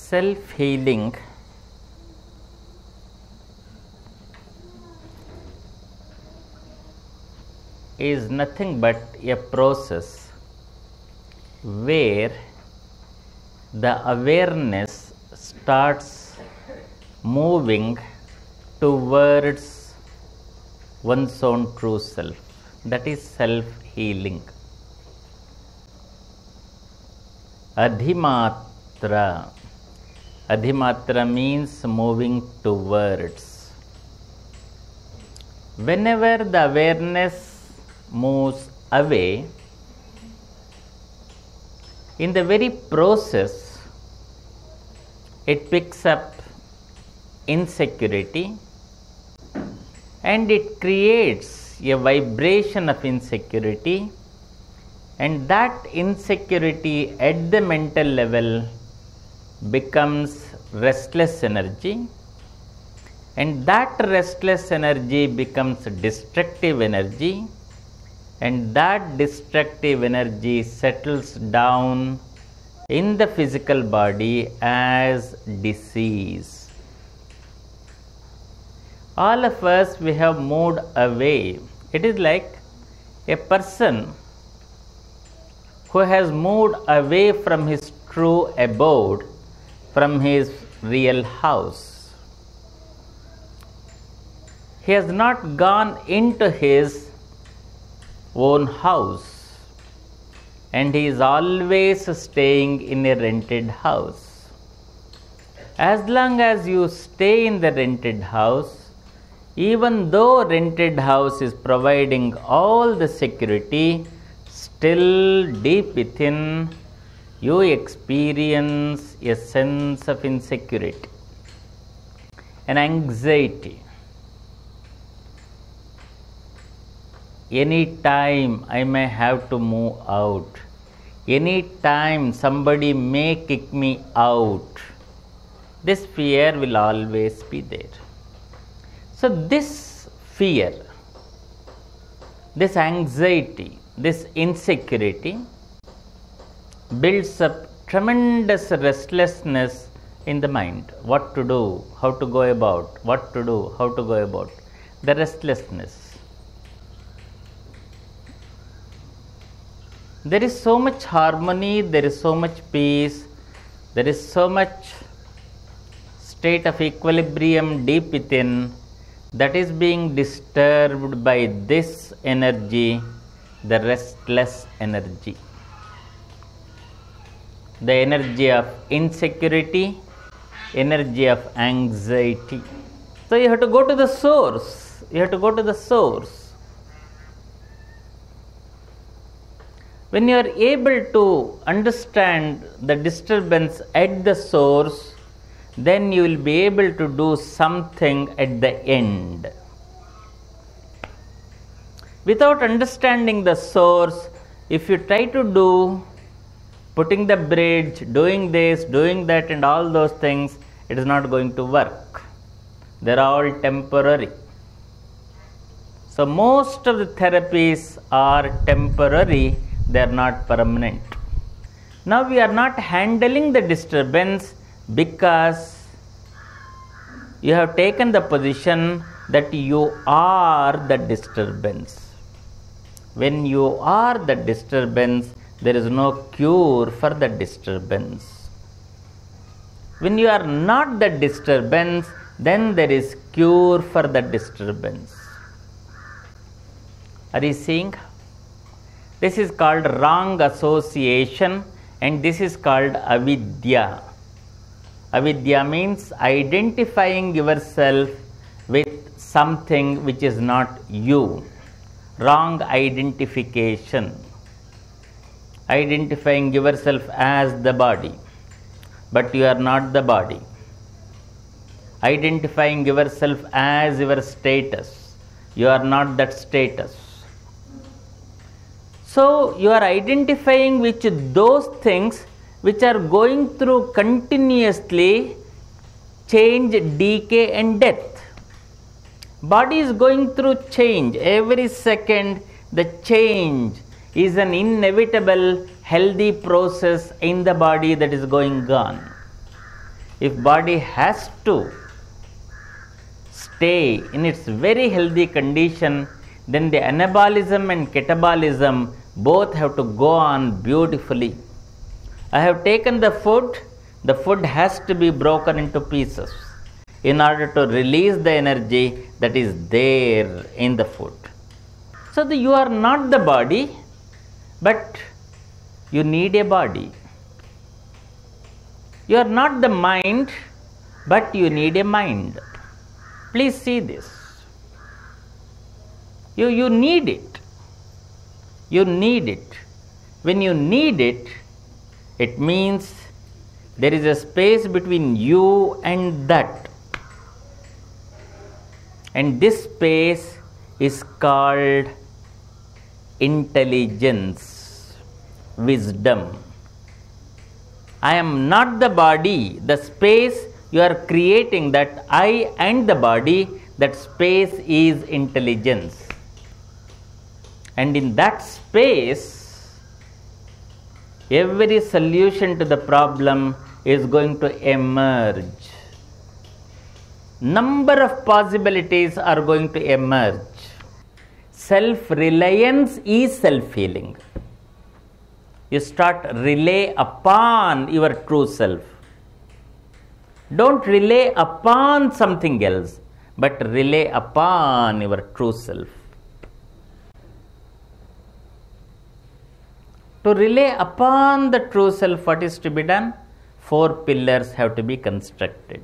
Self-healing is nothing but a process where the awareness starts moving towards one's own true self. That is self-healing. Adhimatra. Adhimatra means moving towards. Whenever the awareness moves away, in the very process, it picks up insecurity and it creates a vibration of insecurity, and that insecurity at the mental level becomes restless energy, and that restless energy becomes destructive energy, and that destructive energy settles down in the physical body as disease. All of us, we have moved away. It is like a person who has moved away from his true abode, from his real house. He has not gone into his own house, and he is always staying in a rented house. As long as you stay in the rented house, even though rented house is providing all the security, still deep within you experience a sense of insecurity, an anxiety. Any time I may have to move out. Any time somebody may kick me out. This fear will always be there. So this fear, this anxiety, this insecurity builds up tremendous restlessness in the mind. What to do, how to go about, what to do, how to go about. The restlessness. There is so much harmony, there is so much peace, there is so much state of equilibrium deep within that is being disturbed by this energy, the restless energy. The energy of insecurity, energy of anxiety. So you have to go to the source. You have to go to the source. When you are able to understand the disturbance at the source, then you will be able to do something at the end. Without understanding the source, if you try to do putting the bridge, doing this, doing that and all those things, it is not going to work. They are all temporary. So most of the therapies are temporary, they are not permanent. Now we are not handling the disturbance because you have taken the position that you are the disturbance. When you are the disturbance, there is no cure for the disturbance. When you are not the disturbance, then there is cure for the disturbance. Are you seeing? This is called wrong association, and this is called avidya. Avidya means identifying yourself with something which is not you. Wrong identification. Identifying yourself as the body, but you are not the body. Identifying yourself as your status, you are not that status. So you are identifying with those things which are going through continuously change, decay and death. Body is going through change. Every second the change is an inevitable healthy process in the body that is going on. If body has to stay in its very healthy condition, then the anabolism and catabolism both have to go on beautifully. I have taken the food has to be broken into pieces in order to release the energy that is there in the food. So you are not the body, but you need a body. You are not the mind, but you need a mind. Please see this. You need it. You need it. When you need it, it means there is a space between you and that. And this space is called intelligence, wisdom. I am not the body. The space you are creating, that I and the body, that space is intelligence. And in that space, every solution to the problem is going to emerge. Number of possibilities are going to emerge. Self-reliance is self-healing. You start rely upon your true self. Don't rely upon something else, but rely upon your true self. To rely upon the true self, what is to be done? 4 pillars have to be constructed.